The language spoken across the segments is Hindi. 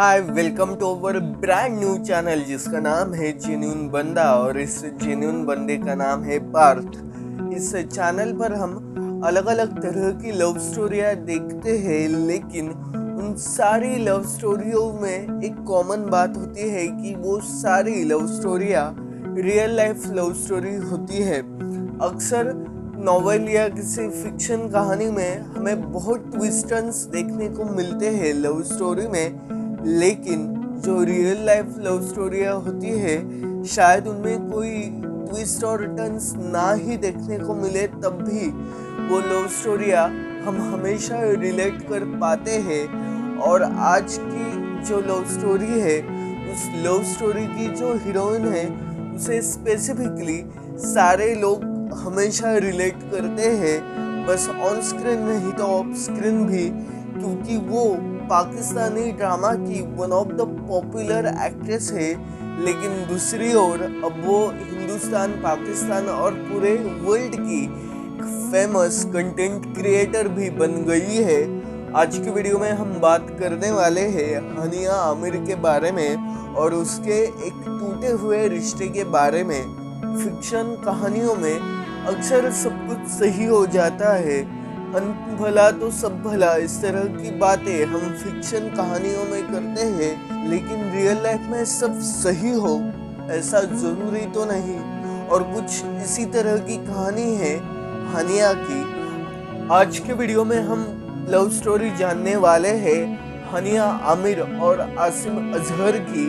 Hi welcome to our brand new channel जिसका नाम है जेन्युइन बंदा और इस जेन्युइन बंदे का नाम है पार्थ। इस चैनल पर हम अलग अलग तरह की लव स्टोरियाँ देखते हैं, लेकिन उन सारी लव स्टोरियों में एक कॉमन बात होती है कि वो सारी लव स्टोरियाँ रियल लाइफ लव स्टोरी होती है। अक्सर नॉवेल या किसी फिक्शन कहानी में हमें बहुत ट्विस्टर्स देखने को मिलते हैं लव स्टोरी में, लेकिन जो रियल लाइफ लव स्टोरियाँ होती है शायद उनमें कोई ट्विस्ट और टर्न्स ना ही देखने को मिले, तब भी वो लव स्टोरियाँ हम हमेशा रिलेट कर पाते हैं। और आज की जो लव स्टोरी है, उस लव स्टोरी की जो हीरोइन है उसे स्पेसिफिकली सारे लोग हमेशा रिलेट करते हैं, बस ऑन स्क्रीन नहीं तो ऑफ स्क्रीन भी, क्योंकि वो पाकिस्तानी ड्रामा की one of the popular actress है। लेकिन दूसरी ओर अब वो हिंदुस्तान, पाकिस्तान और पूरे वर्ल्ड की फेमस कंटेंट क्रिएटर भी बन गई है। आज की वीडियो में हम बात करने वाले हैं हानिया आमिर के बारे में और उसके एक टूटे हुए रिश्ते के बारे में। फिक्शन कहानियों में अक्सर सब कुछ सही हो जाता है, अंत भला तो सब भला, इस तरह की बातें हम फिक्शन कहानियों में करते हैं, लेकिन रियल लाइफ में सब सही हो ऐसा जरूरी तो नहीं। और कुछ इसी तरह की कहानी है हानिया की। आज के वीडियो में हम लव स्टोरी जानने वाले हैं हानिया आमिर और आसिम अजहर की।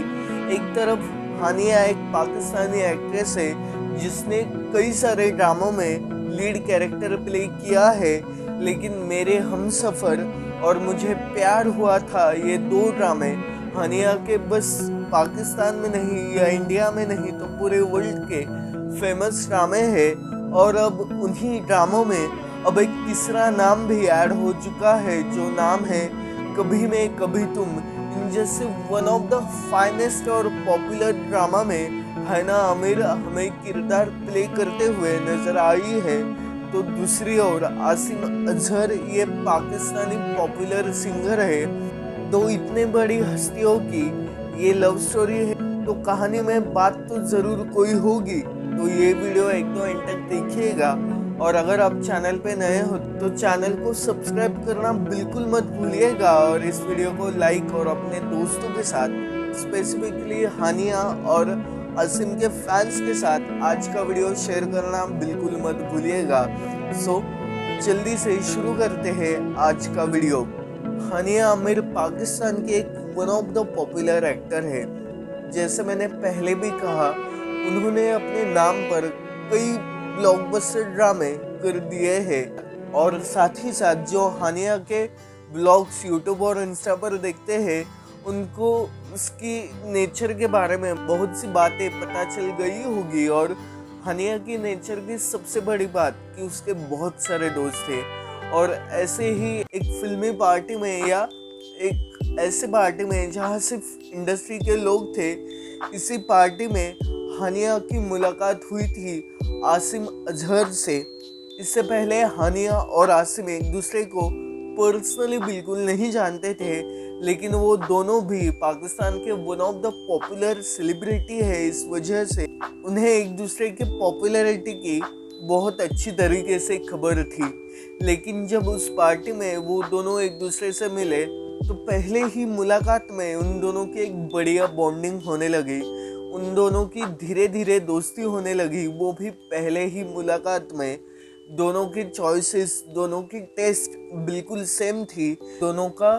एक तरफ हानिया एक पाकिस्तानी एक्ट्रेस है जिसने कई सारे ड्रामों में लीड कैरेक्टर प्ले किया है, लेकिन मेरे हमसफर और मुझे प्यार हुआ था, ये दो ड्रामे हानिया के बस पाकिस्तान में नहीं या इंडिया में नहीं तो पूरे वर्ल्ड के फेमस ड्रामे हैं। और अब उन्हीं ड्रामों में अब एक तीसरा नाम भी ऐड हो चुका है, जो नाम है कभी मैं कभी तुम। इन जैसे वन ऑफ द फाइनेस्ट और पॉपुलर ड्रामा में हानिया आमिर हमें किरदार प्ले करते हुए नजर आई है, तो दूसरी ओर आसिम अजहर ये पाकिस्तानी पॉपुलर सिंगर है। तो इतने बड़ी हस्तियों की ये लव स्टोरी है, तो कहानी में बात तो जरूर कोई होगी, तो ये वीडियो एक तो एंड तक देखिएगा। और अगर आप चैनल पे नए हो तो चैनल को सब्सक्राइब करना बिल्कुल मत भूलिएगा, और इस वीडियो को लाइक और अपने दोस्तों के साथ, स्पेसिफिकली हानिया और आसिम के फैंस के साथ आज का वीडियो शेयर करना बिल्कुल मत भूलिएगा। सो जल्दी से शुरू करते हैं आज का वीडियो। हानिया आमिर पाकिस्तान के एक one of the popular actor है। जैसे मैंने पहले भी कहा, उन्होंने अपने नाम पर कई ब्लॉकबस्टर ड्रामे कर दिए हैं, और साथ ही साथ जो हानिया के ब्लॉग्स यूट्यूब और इंस्टा पर देखते हैं उनको उसकी नेचर के बारे में बहुत सी बातें पता चल गई होगी। और हानिया की नेचर की सबसे बड़ी बात कि उसके बहुत सारे दोस्त थे, और ऐसे ही एक फिल्मी पार्टी में या एक ऐसे पार्टी में जहाँ सिर्फ इंडस्ट्री के लोग थे, इसी पार्टी में हानिया की मुलाकात हुई थी आसिम अजहर से। इससे पहले हानिया और आसिम एक दूसरे को पर्सनली बिल्कुल नहीं जानते थे, लेकिन वो दोनों भी पाकिस्तान के one of the popular celebrity है। इस वजह से उन्हें एक दूसरे के पॉपुलैरिटी की बहुत अच्छी तरीके से खबर थी। लेकिन जब उस पार्टी में वो दोनों एक दूसरे से मिले तो पहले ही मुलाकात में उन दोनों की एक बढ़िया बॉन्डिंग होने लगी, उन दोनों की धीरे धीरे दोस्ती होने लगी, वो भी पहले ही मुलाकात में। दोनों की चॉइसेस, दोनों की टेस्ट बिल्कुल सेम थी। दोनों का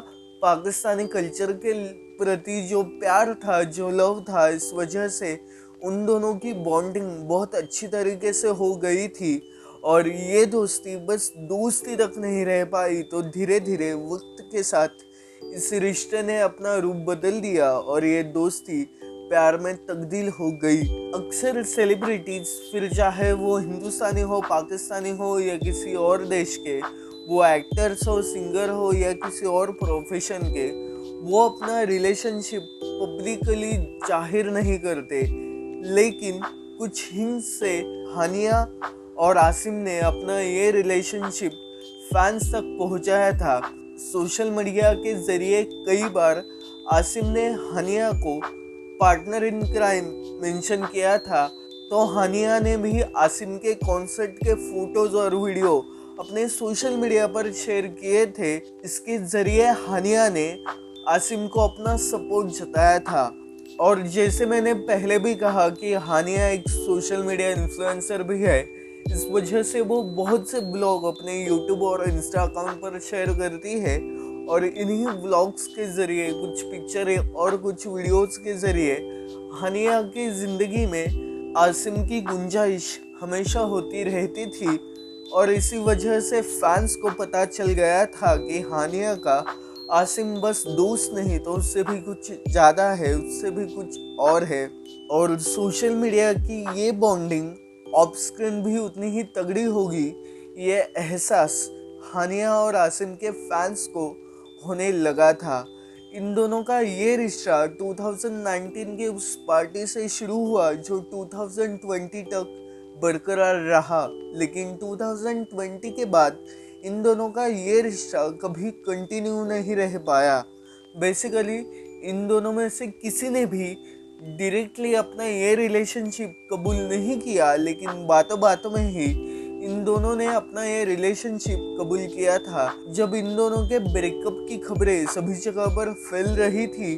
पाकिस्तानी कल्चर के प्रति जो प्यार था, जो लव था, इस वजह से उन दोनों की बॉन्डिंग बहुत अच्छी तरीके से हो गई थी। और ये दोस्ती बस दोस्ती तक नहीं रह पाई, तो धीरे धीरे वक्त के साथ इस रिश्ते ने अपना रूप बदल दिया और ये दोस्ती प्यार में तब्दील हो गई। अक्सर सेलिब्रिटीज, फिर चाहे वो हिंदुस्तानी हो, पाकिस्तानी हो या किसी और देश के, वो एक्टर्स हो, सिंगर हो या किसी और प्रोफेशन के, वो अपना रिलेशनशिप पब्लिकली जाहिर नहीं करते, लेकिन कुछ हिंट से हानिया और आसिम ने अपना ये रिलेशनशिप फैंस तक पहुंचाया था। सोशल मीडिया के ज़रिए कई बार आसिम ने हानिया को पार्टनर इन क्राइम मेंशन किया था, तो हानिया ने भी आसिम के कॉन्सर्ट के फोटोज और वीडियो अपने सोशल मीडिया पर शेयर किए थे। इसके जरिए हानिया ने आसिम को अपना सपोर्ट जताया था। और जैसे मैंने पहले भी कहा कि हानिया एक सोशल मीडिया इन्फ्लुएंसर भी है, इस वजह से वो बहुत से ब्लॉग अपने यूट्यूब और इंस्टा अकाउंट पर शेयर करती है और इन्हीं ब्लॉग्स के ज़रिए, कुछ पिक्चरें और कुछ वीडियोस के ज़रिए हानिया की ज़िंदगी में आसिम की गुंजाइश हमेशा होती रहती थी। और इसी वजह से फैंस को पता चल गया था कि हानिया का आसिम बस दोस्त नहीं तो उससे भी कुछ ज़्यादा है, उससे भी कुछ और है। और सोशल मीडिया की ये बॉन्डिंग ऑफ स्क्रीन भी उतनी ही तगड़ी होगी, ये एहसास हानिया और आसिम के फैंस को होने लगा था। इन दोनों का ये रिश्ता 2019 के उस पार्टी से शुरू हुआ जो 2020 तक बरकरार रहा, लेकिन 2020 के बाद इन दोनों का ये रिश्ता कभी कंटिन्यू नहीं रह पाया। बेसिकली इन दोनों में से किसी ने भी डायरेक्टली अपना ये रिलेशनशिप कबूल नहीं किया, लेकिन बातों बातों में ही इन दोनों ने अपना ये रिलेशनशिप कबूल किया था। जब इन दोनों के ब्रेकअप की खबरें सभी जगह पर फैल रही थी,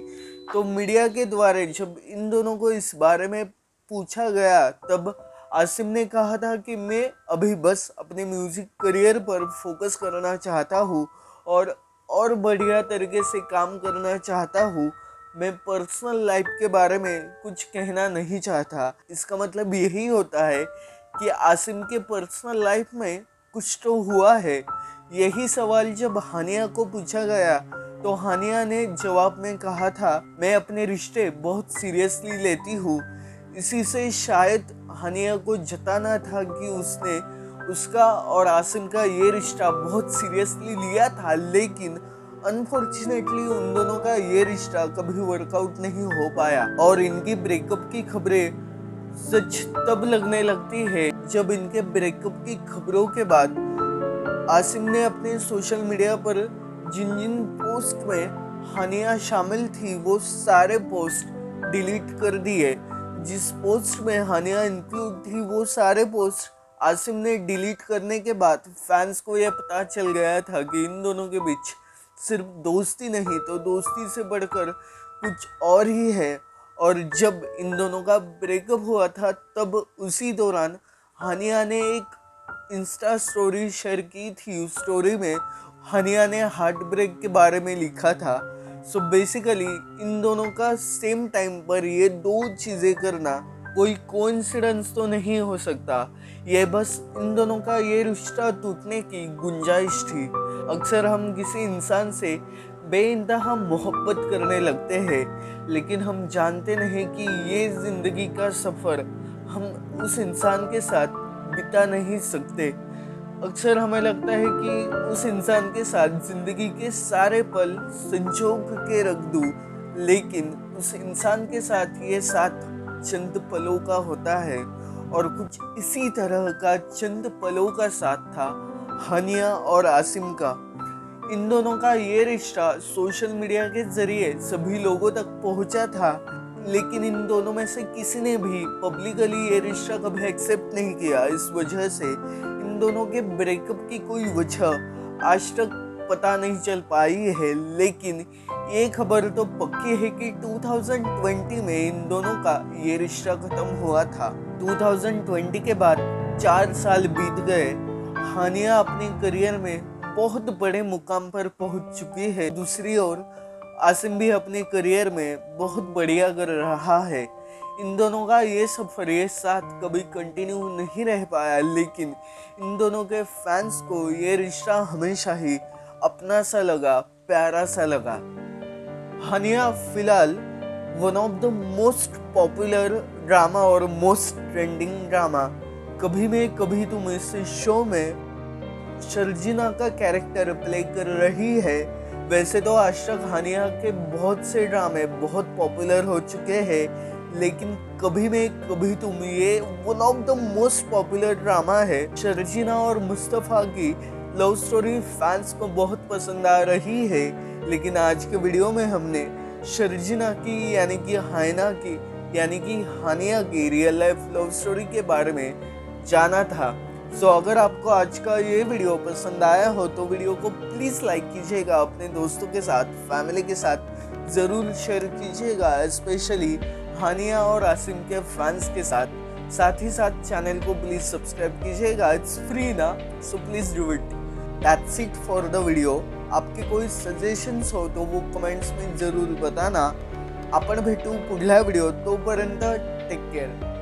तो मीडिया के द्वारा जब इन दोनों को इस बारे में पूछा गया, तब आसिम ने कहा था कि मैं अभी बस अपने म्यूज़िक करियर पर फोकस करना चाहता हूँ और बढ़िया तरीके से काम करना चाहता हूँ। मैं पर्सनल लाइफ के बारे में कुछ कहना नहीं चाहता। इसका मतलब यही होता है कि आसिम के पर्सनल लाइफ में कुछ तो हुआ है। यही सवाल जब हानिया को पूछा गया, तो हानिया ने जवाब में कहा था, मैं अपने रिश्ते बहुत सीरियसली लेती हूँ। इसी से शायद हानिया को जताना था कि उसने उसका और आसिम का ये रिश्ता बहुत सीरियसली लिया था, लेकिन अनफॉर्चुनेटली उन दोनों का ये रिश्ता कभी वर्कआउट नहीं हो पाया। और इनकी ब्रेकअप की खबरें सच तब लगने लगती है जब इनके ब्रेकअप की खबरों के बाद आसिम ने अपने सोशल मीडिया पर जिन जिन पोस्ट में हानिया शामिल थी वो सारे पोस्ट डिलीट कर दिए। जिस पोस्ट में हानिया इंक्लूड थी वो सारे पोस्ट आसिम ने डिलीट करने के बाद फैंस को यह पता चल गया था कि इन दोनों के बीच सिर्फ दोस्ती नहीं तो दोस्ती से बढ़कर कुछ और ही है। और जब इन दोनों का ब्रेकअप हुआ था, तब उसी दौरान हानिया ने एक इंस्टा स्टोरी शेयर की थी। उस स्टोरी में हानिया ने हार्ट ब्रेक के बारे में लिखा था। सो बेसिकली इन दोनों का सेम टाइम पर ये दो चीज़ें करना कोई कोइंसिडेंस तो नहीं हो सकता। ये बस इन दोनों का ये रिश्ता टूटने की गुंजाइश थी। अक्सर हम किसी इंसान से बेइंतहा मोहब्बत करने लगते हैं, लेकिन हम जानते नहीं कि ये ज़िंदगी का सफ़र हम उस इंसान के साथ बिता नहीं सकते। अक्सर हमें लगता है कि उस इंसान के साथ ज़िंदगी के सारे पल संजोग के रख दूँ, लेकिन उस इंसान के साथ ये साथ चंद पलों का होता है। और कुछ इसी तरह का चंद पलों का साथ था हानिया और आसिम का। इन दोनों का ये रिश्ता सोशल मीडिया के जरिए सभी लोगों तक पहुंचा था, लेकिन इन दोनों में से किसी ने भी पब्लिकली ये रिश्ता कभी एक्सेप्ट नहीं किया। इस वजह से इन दोनों के ब्रेकअप की कोई वजह आज तक पता नहीं चल पाई है। लेकिन ये खबर तो पक्की है कि 2020 में इन दोनों का ये रिश्ता खत्म हुआ था। 2020 के बाद 4 साल बीत गए। हानिया अपने करियर में बहुत बड़े मुकाम पर पहुंच चुकी है। दूसरी ओर आसिम भी अपने करियर में बहुत बढ़िया कर रहा है। इन दोनों का ये सफ़र ये साथ कभी कंटिन्यू नहीं रह पाया, लेकिन इन दोनों के फैंस को ये रिश्ता हमेशा ही अपना सा लगा, प्यारा सा लगा। हानिया फिलहाल one of the most popular drama और मोस्ट ट्रेंडिंग ड्रामा कभी मैं कभी तुम इस शो में शर्जिना का कैरेक्टर प्ले कर रही है। वैसे तो आज तक हानिया के बहुत से ड्रामे बहुत पॉपुलर हो चुके हैं, लेकिन कभी मैं कभी तुम ये one of the most popular drama है। शर्जिना और मुस्तफ़ा की लव स्टोरी फैंस को बहुत पसंद आ रही है, लेकिन आज के वीडियो में हमने शर्जिना की यानी कि हायना की यानी कि हानिया की रियल लाइफ लव स्टोरी के बारे में जाना था। सो अगर आपको आज का ये वीडियो पसंद आया हो तो वीडियो को प्लीज़ लाइक कीजिएगा, अपने दोस्तों के साथ, फैमिली के साथ ज़रूर शेयर कीजिएगा, स्पेशली हानिया और आसिम के फैंस के साथ ही साथ चैनल को प्लीज़ सब्सक्राइब कीजिएगा, इट्स फ्री ना, so please do it. That's it for the video. आपके कोई सजेशन्स हो तो वो कमेंट्स में जरूर बताना। आपण भेटू पुढल्या व्हिडिओ, तोपर्यंत टेक केअर।